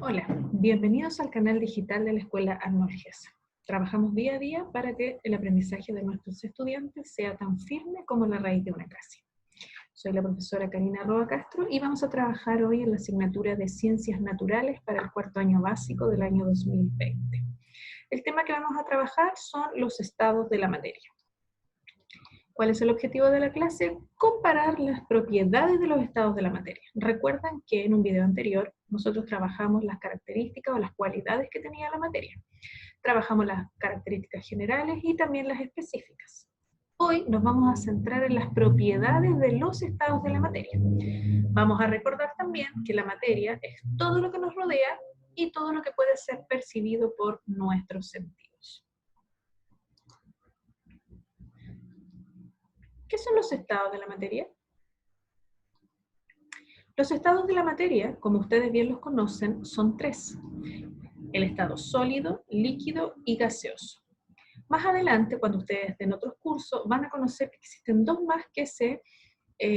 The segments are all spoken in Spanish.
Hola, bienvenidos al canal digital de la Escuela Arnold Gesa. Trabajamos día a día para que el aprendizaje de nuestros estudiantes sea tan firme como la raíz de una casa. Soy la profesora Karina Roa Castro y vamos a trabajar hoy en la asignatura de Ciencias Naturales para el cuarto año básico del año 2020. El tema que vamos a trabajar son los estados de la materia. ¿Cuál es el objetivo de la clase? Comparar las propiedades de los estados de la materia. Recuerdan que en un video anterior nosotros trabajamos las características o las cualidades que tenía la materia. Trabajamos las características generales y también las específicas. Hoy nos vamos a centrar en las propiedades de los estados de la materia. Vamos a recordar también que la materia es todo lo que nos rodea y todo lo que puede ser percibido por nuestros sentidos. ¿Qué son los estados de la materia? Los estados de la materia, como ustedes bien los conocen, son tres: el estado sólido, líquido y gaseoso. Más adelante, cuando ustedes estén en otros cursos, van a conocer que existen dos más que se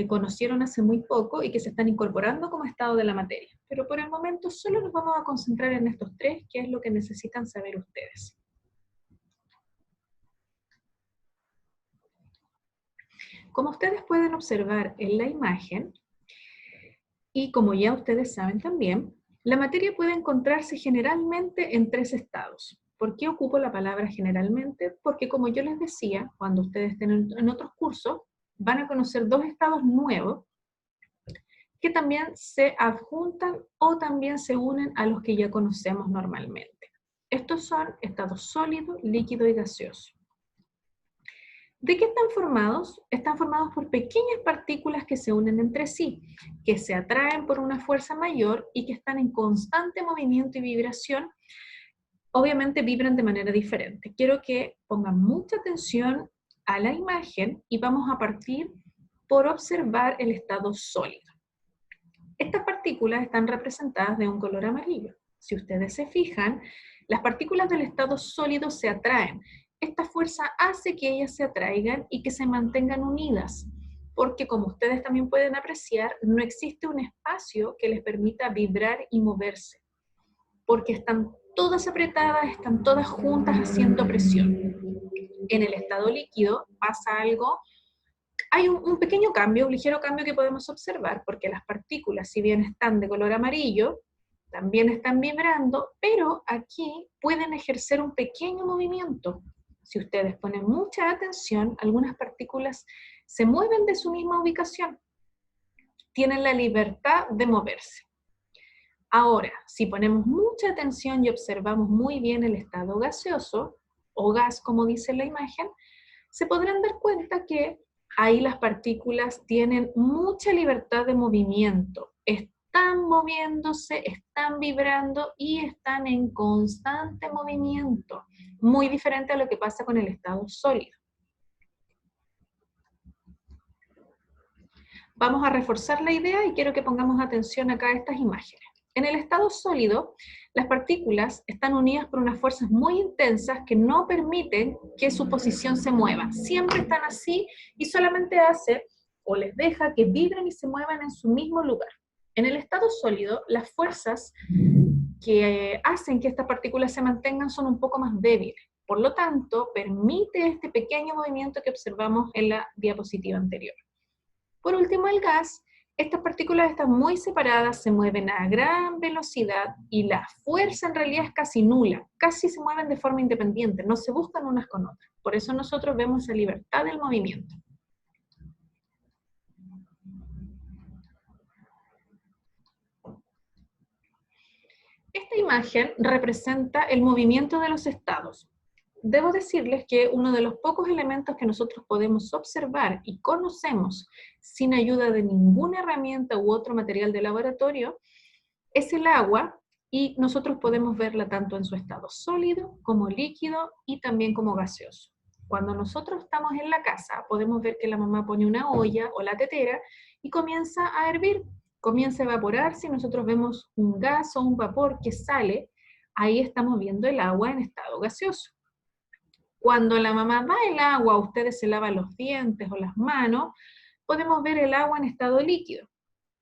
conocieron hace muy poco y que se están incorporando como estado de la materia. Pero por el momento solo nos vamos a concentrar en estos tres, que es lo que necesitan saber ustedes. Como ustedes pueden observar en la imagen, y como ya ustedes saben también, la materia puede encontrarse generalmente en tres estados. ¿Por qué ocupo la palabra generalmente? Porque como yo les decía, cuando ustedes estén en otros cursos, van a conocer dos estados nuevos que también se adjuntan o también se unen a los que ya conocemos normalmente. Estos son estados sólido, líquido y gaseoso. ¿De qué están formados? Están formados por pequeñas partículas que se unen entre sí, que se atraen por una fuerza mayor y que están en constante movimiento y vibración. Obviamente vibran de manera diferente. Quiero que pongan mucha atención a la imagen y vamos a partir por observar el estado sólido. Estas partículas están representadas de un color amarillo. Si ustedes se fijan, las partículas del estado sólido se atraen. Esta fuerza hace que ellas se atraigan y que se mantengan unidas, porque como ustedes también pueden apreciar, no existe un espacio que les permita vibrar y moverse, porque están todas apretadas, están todas juntas haciendo presión. En el estado líquido pasa algo. Hay un pequeño cambio, un ligero cambio que podemos observar, porque las partículas, si bien están de color amarillo, también están vibrando, pero aquí pueden ejercer un pequeño movimiento. Si ustedes ponen mucha atención, algunas partículas se mueven de su misma ubicación. Tienen la libertad de moverse. Ahora, si ponemos mucha atención y observamos muy bien el estado gaseoso, o gas como dice la imagen, se podrán dar cuenta que ahí las partículas tienen mucha libertad de movimiento. Están moviéndose, están vibrando y están en constante movimiento. Muy diferente a lo que pasa con el estado sólido. Vamos a reforzar la idea y quiero que pongamos atención acá a estas imágenes. En el estado sólido, las partículas están unidas por unas fuerzas muy intensas que no permiten que su posición se mueva. Siempre están así y solamente hace o les deja que vibren y se muevan en su mismo lugar. En el estado sólido, las fuerzas que hacen que estas partículas se mantengan son un poco más débiles. Por lo tanto, permite este pequeño movimiento que observamos en la diapositiva anterior. Por último, el gas. Estas partículas están muy separadas, se mueven a gran velocidad y la fuerza en realidad es casi nula, casi se mueven de forma independiente, no se buscan unas con otras. Por eso nosotros vemos la libertad del movimiento. Esta imagen representa el movimiento de los estados. Debo decirles que uno de los pocos elementos que nosotros podemos observar y conocemos sin ayuda de ninguna herramienta u otro material de laboratorio es el agua, y nosotros podemos verla tanto en su estado sólido como líquido y también como gaseoso. Cuando nosotros estamos en la casa podemos ver que la mamá pone una olla o la tetera y comienza a hervir, comienza a evaporarse y nosotros vemos un gas o un vapor que sale. Ahí estamos viendo el agua en estado gaseoso. Cuando la mamá da el agua, ustedes se lavan los dientes o las manos, podemos ver el agua en estado líquido.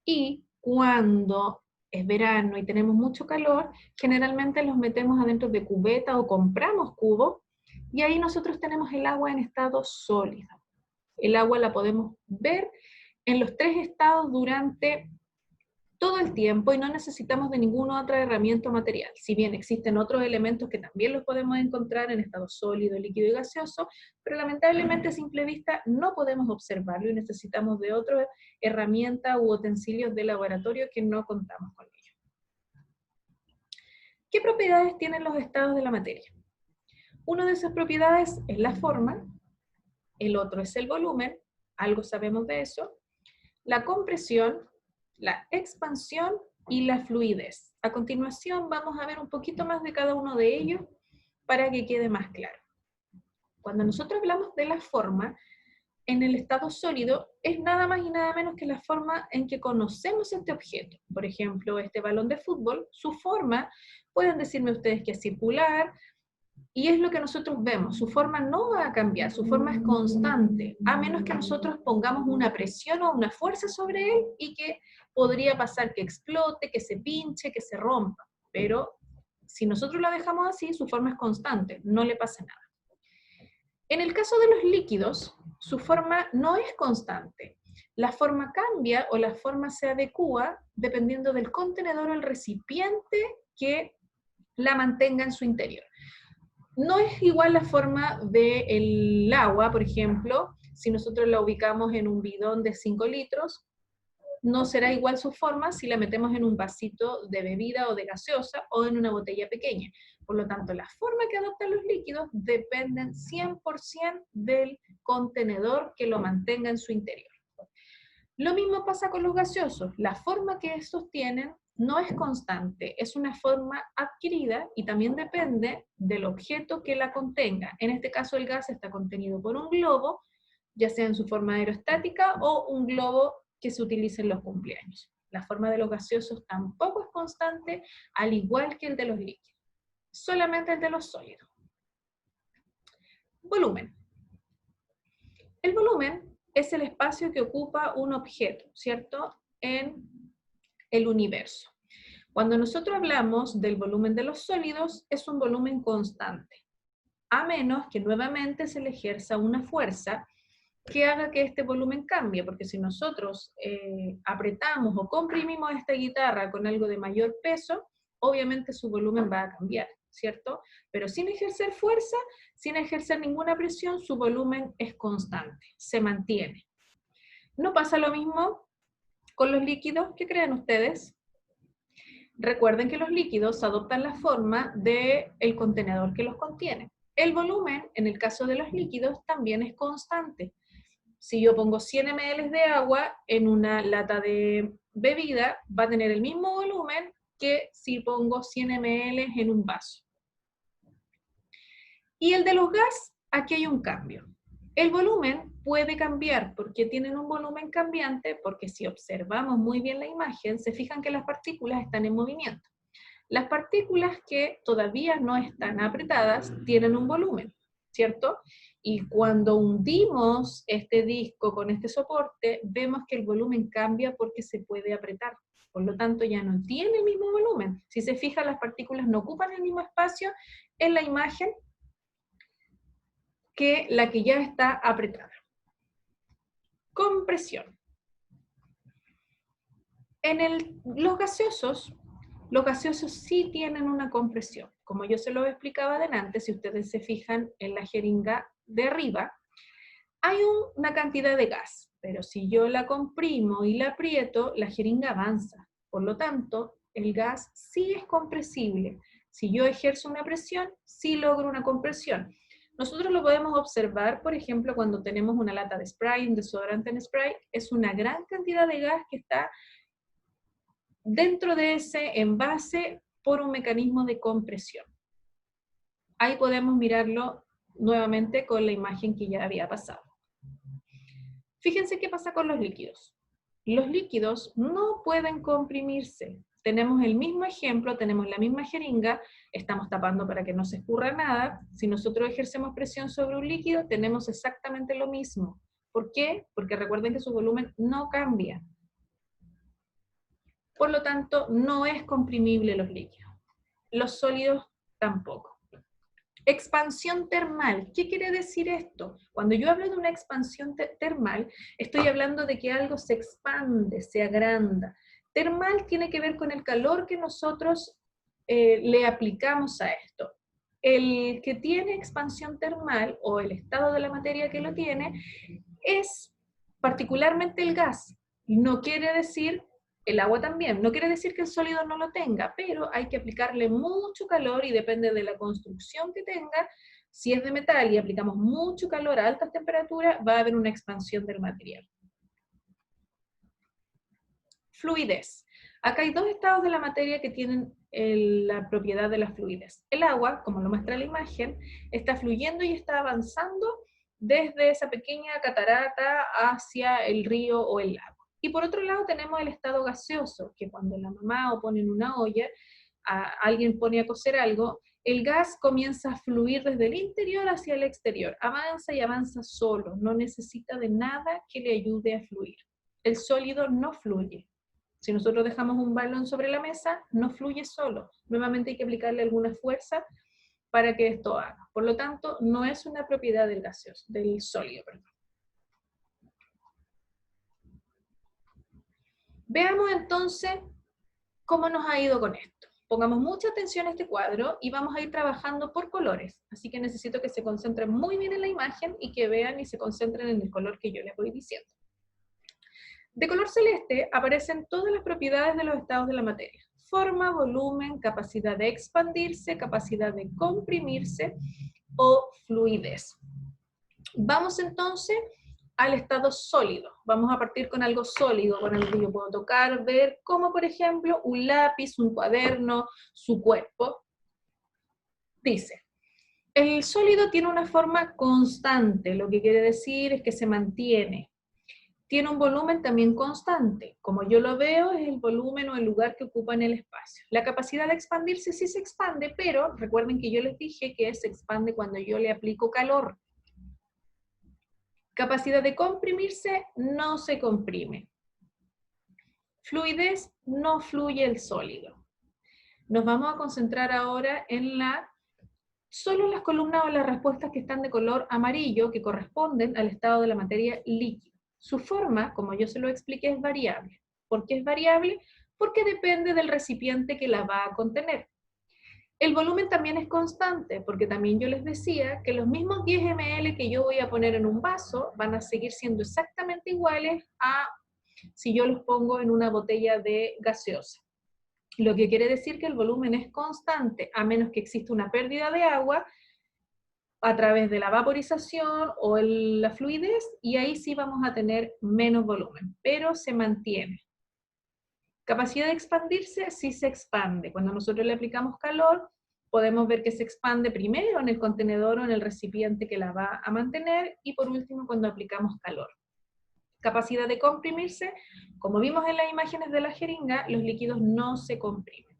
Y cuando es verano y tenemos mucho calor, generalmente los metemos adentro de cubeta o compramos cubos, y ahí nosotros tenemos el agua en estado sólido. El agua la podemos ver en los 3 estados durante todo el tiempo y no necesitamos de ninguna otra herramienta o material. Si bien existen otros elementos que también los podemos encontrar en estado sólido, líquido y gaseoso, pero lamentablemente a simple vista no podemos observarlo y necesitamos de otra herramienta u utensilios de laboratorio que no contamos con ellos. ¿Qué propiedades tienen los estados de la materia? Una de esas propiedades es la forma, el otro es el volumen, algo sabemos de eso, la compresión, la expansión y la fluidez. A continuación vamos a ver un poquito más de cada uno de ellos para que quede más claro. Cuando nosotros hablamos de la forma, en el estado sólido es nada más y nada menos que la forma en que conocemos este objeto. Por ejemplo, este balón de fútbol, su forma, pueden decirme ustedes que es circular, y es lo que nosotros vemos. Su forma no va a cambiar, su forma es constante, a menos que nosotros pongamos una presión o una fuerza sobre él y que podría pasar que explote, que se pinche, que se rompa. Pero si nosotros la dejamos así, su forma es constante, no le pasa nada. En el caso de los líquidos, su forma no es constante. La forma cambia o la forma se adecúa dependiendo del contenedor o el recipiente que la mantenga en su interior. No es igual la forma del agua, por ejemplo, si nosotros la ubicamos en un bidón de 5 litros, no será igual su forma si la metemos en un vasito de bebida o de gaseosa o en una botella pequeña. Por lo tanto, la forma que adoptan los líquidos dependen 100% del contenedor que lo mantenga en su interior. Lo mismo pasa con los gaseosos. La forma que estos tienen no es constante, es una forma adquirida y también depende del objeto que la contenga. En este caso el gas está contenido por un globo, ya sea en su forma aerostática o un globo que se utilice en los cumpleaños. La forma de los gaseosos tampoco es constante, al igual que el de los líquidos, solamente el de los sólidos. Volumen. El volumen es el espacio que ocupa un objeto, ¿cierto?, en el universo. Cuando nosotros hablamos del volumen de los sólidos, es un volumen constante, a menos que nuevamente se le ejerza una fuerza que haga que este volumen cambie, porque si nosotros apretamos o comprimimos esta guitarra con algo de mayor peso, obviamente su volumen va a cambiar, ¿cierto? Pero sin ejercer fuerza, sin ejercer ninguna presión, su volumen es constante, se mantiene. ¿No pasa lo mismo con los líquidos? ¿Qué creen ustedes? Recuerden que los líquidos adoptan la forma del contenedor que los contiene. El volumen, en el caso de los líquidos, también es constante. Si yo pongo 100 ml de agua en una lata de bebida, va a tener el mismo volumen que si pongo 100 ml en un vaso. Y el de los gas, aquí hay un cambio. El volumen puede cambiar porque tienen un volumen cambiante, porque si observamos muy bien la imagen, se fijan que las partículas están en movimiento. Las partículas que todavía no están apretadas tienen un volumen, ¿cierto? Y cuando hundimos este disco con este soporte, vemos que el volumen cambia porque se puede apretar. Por lo tanto, ya no tiene el mismo volumen. Si se fijan, las partículas no ocupan el mismo espacio en la imagen que la que ya está apretada. Compresión. En los gaseosos sí tienen una compresión. Como yo se lo explicaba adelante, si ustedes se fijan en la jeringa de arriba, hay una cantidad de gas, pero si yo la comprimo y la aprieto, la jeringa avanza. Por lo tanto, el gas sí es compresible. Si yo ejerzo una presión, sí logro una compresión. Nosotros lo podemos observar, por ejemplo, cuando tenemos una lata de spray, un desodorante en spray, es una gran cantidad de gas que está dentro de ese envase por un mecanismo de compresión. Ahí podemos mirarlo nuevamente con la imagen que ya había pasado. Fíjense qué pasa con los líquidos. Los líquidos no pueden comprimirse. Tenemos el mismo ejemplo, tenemos la misma jeringa, estamos tapando para que no se escurra nada. Si nosotros ejercemos presión sobre un líquido, tenemos exactamente lo mismo. ¿Por qué? Porque recuerden que su volumen no cambia. Por lo tanto, no es comprimible los líquidos. Los sólidos tampoco. Expansión termal. ¿Qué quiere decir esto? Cuando yo hablo de una expansión termal, estoy hablando de que algo se expande, se agranda. Termal tiene que ver con el calor que nosotros le aplicamos a esto. El que tiene expansión termal, o el estado de la materia que lo tiene, es particularmente el gas. No quiere decir, el agua también, no quiere decir que el sólido no lo tenga, pero hay que aplicarle mucho calor y depende de la construcción que tenga. Si es de metal y aplicamos mucho calor a altas temperaturas, va a haber una expansión del material. Fluidez. Acá hay dos estados de la materia que tienen la propiedad de la fluidez. El agua, como lo muestra la imagen, está fluyendo y está avanzando desde esa pequeña catarata hacia el río o el lago. Y por otro lado tenemos el estado gaseoso, que cuando la mamá o pone en una olla, alguien pone a cocer algo, el gas comienza a fluir desde el interior hacia el exterior. Avanza y avanza solo, no necesita de nada que le ayude a fluir. El sólido no fluye. Si nosotros dejamos un balón sobre la mesa, no fluye solo. Nuevamente hay que aplicarle alguna fuerza para que esto haga. Por lo tanto, no es una propiedad del gaseoso, del sólido, perdón. Veamos entonces cómo nos ha ido con esto. Pongamos mucha atención a este cuadro y vamos a ir trabajando por colores. Así que necesito que se concentren muy bien en la imagen y que vean y se concentren en el color que yo les voy diciendo. De color celeste aparecen todas las propiedades de los estados de la materia. Forma, volumen, capacidad de expandirse, capacidad de comprimirse o fluidez. Vamos entonces al estado sólido. Vamos a partir con algo sólido, con el que yo puedo tocar, ver, como por ejemplo un lápiz, un cuaderno, su cuerpo. Dice, el sólido tiene una forma constante, lo que quiere decir es que se mantiene. Tiene un volumen también constante. Como yo lo veo, es el volumen o el lugar que ocupa en el espacio. La capacidad de expandirse sí se expande, pero recuerden que yo les dije que se expande cuando yo le aplico calor. Capacidad de comprimirse no se comprime. Fluidez no fluye el sólido. Nos vamos a concentrar ahora en solo en las columnas o las respuestas que están de color amarillo, que corresponden al estado de la materia líquida. Su forma, como yo se lo expliqué, es variable. ¿Por qué es variable? Porque depende del recipiente que la va a contener. El volumen también es constante, porque también yo les decía que los mismos 10 ml que yo voy a poner en un vaso van a seguir siendo exactamente iguales a si yo los pongo en una botella de gaseosa. Lo que quiere decir que el volumen es constante, a menos que exista una pérdida de agua a través de la vaporización o la fluidez, y ahí sí vamos a tener menos volumen, pero se mantiene. Capacidad de expandirse, sí se expande. Cuando nosotros le aplicamos calor, podemos ver que se expande primero en el contenedor o en el recipiente que la va a mantener, y por último cuando aplicamos calor. Capacidad de comprimirse, como vimos en las imágenes de la jeringa, los líquidos no se comprimen.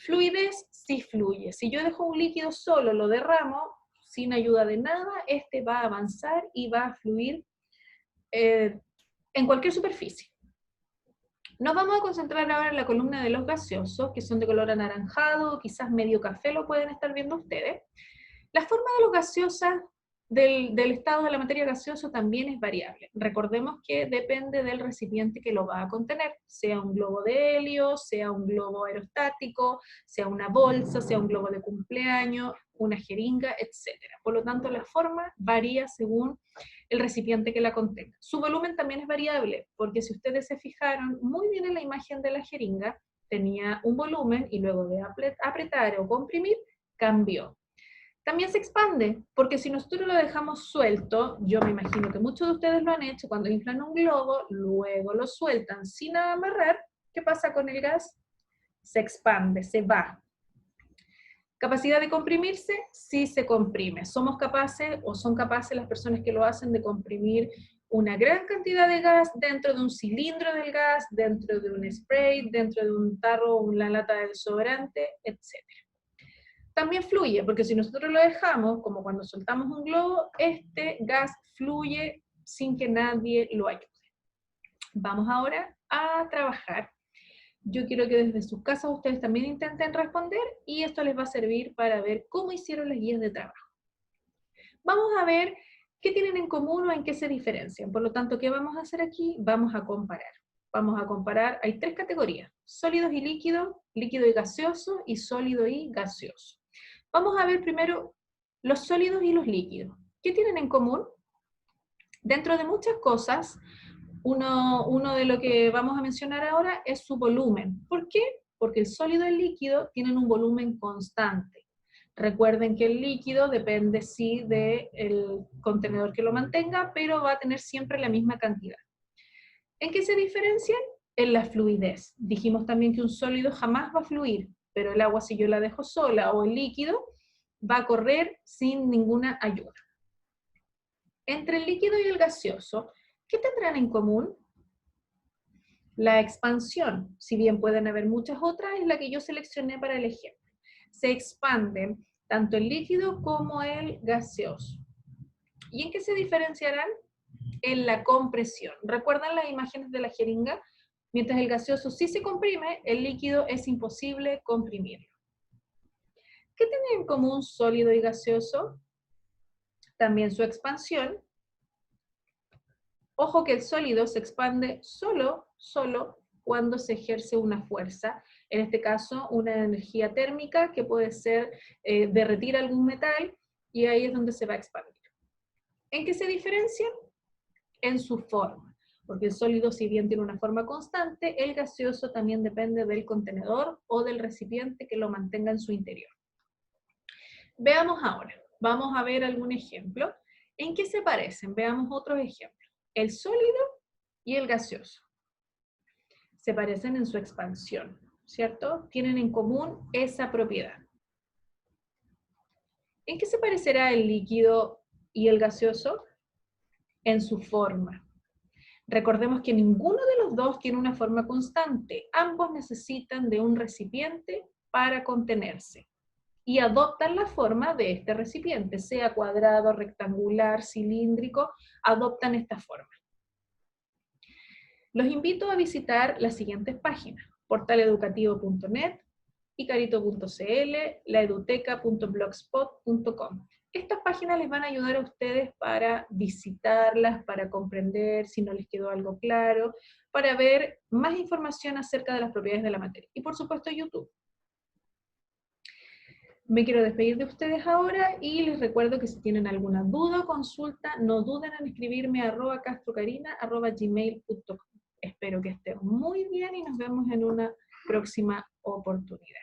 Fluidez sí fluye. Si yo dejo un líquido solo, lo derramo, sin ayuda de nada, este va a avanzar y va a fluir en cualquier superficie. Nos vamos a concentrar ahora en la columna de los gaseosos, que son de color anaranjado, quizás medio café lo pueden estar viendo ustedes. La forma de los gaseosas, del estado de la materia gaseosa también es variable. Recordemos que depende del recipiente que lo va a contener, sea un globo de helio, sea un globo aerostático, sea una bolsa, sea un globo de cumpleaños, una jeringa, etc. Por lo tanto, la forma varía según el recipiente que la contenga. Su volumen también es variable, porque si ustedes se fijaron muy bien en la imagen de la jeringa, tenía un volumen y luego de apretar o comprimir, cambió. También se expande, porque si nosotros lo dejamos suelto, yo me imagino que muchos de ustedes lo han hecho, cuando inflan un globo, luego lo sueltan sin amarrar, ¿qué pasa con el gas? Se expande, se va. ¿Capacidad de comprimirse? Sí se comprime. Somos capaces, o son capaces las personas que lo hacen, de comprimir una gran cantidad de gas dentro de un cilindro del gas, dentro de un spray, dentro de un tarro o una lata de desodorante, etc. También fluye, porque si nosotros lo dejamos, como cuando soltamos un globo, este gas fluye sin que nadie lo ayude. Vamos ahora a trabajar. Yo quiero que desde sus casas ustedes también intenten responder y esto les va a servir para ver cómo hicieron las guías de trabajo. Vamos a ver qué tienen en común o en qué se diferencian. Por lo tanto, ¿qué vamos a hacer aquí? Vamos a comparar. Vamos a comparar, hay 3 categorías, sólidos y líquidos, líquido y gaseoso, y sólido y gaseoso. Vamos a ver primero los sólidos y los líquidos. ¿Qué tienen en común? Dentro de muchas cosas, uno de lo que vamos a mencionar ahora es su volumen. ¿Por qué? Porque el sólido y el líquido tienen un volumen constante. Recuerden que el líquido depende sí del contenedor que lo mantenga, pero va a tener siempre la misma cantidad. ¿En qué se diferencian? En la fluidez. Dijimos también que un sólido jamás va a fluir, pero el agua, si yo la dejo sola, o el líquido, va a correr sin ninguna ayuda. Entre el líquido y el gaseoso, ¿qué tendrán en común? La expansión, si bien pueden haber muchas otras, es la que yo seleccioné para el ejemplo. Se expanden tanto el líquido como el gaseoso. ¿Y en qué se diferenciarán? En la compresión. ¿Recuerdan las imágenes de la jeringa? Mientras el gaseoso sí se comprime, el líquido es imposible comprimirlo. ¿Qué tienen en común sólido y gaseoso? También su expansión. Ojo que el sólido se expande solo cuando se ejerce una fuerza, en este caso una energía térmica que puede ser derretir algún metal, y ahí es donde se va a expandir. ¿En qué se diferencian? En su forma, porque el sólido, si bien tiene una forma constante, el gaseoso también depende del contenedor o del recipiente que lo mantenga en su interior. Veamos ahora, vamos a ver algún ejemplo. ¿En qué se parecen? Veamos otros ejemplos. El sólido y el gaseoso se parecen en su expansión, ¿cierto? Tienen en común esa propiedad. ¿En qué se parecerá el líquido y el gaseoso? En su forma. Recordemos que ninguno de los dos tiene una forma constante. Ambos necesitan de un recipiente para contenerse y adoptan la forma de este recipiente, sea cuadrado, rectangular, cilíndrico, adoptan esta forma. Los invito a visitar las siguientes páginas: portaleducativo.net, icarito.cl, laeduteca.blogspot.com. Estas páginas les van a ayudar a ustedes para visitarlas, para comprender si no les quedó algo claro, para ver más información acerca de las propiedades de la materia. Y por supuesto YouTube. Me quiero despedir de ustedes ahora y les recuerdo que si tienen alguna duda o consulta, no duden en escribirme a @castrocarina@gmail.com. Espero que estén muy bien y nos vemos en una próxima oportunidad.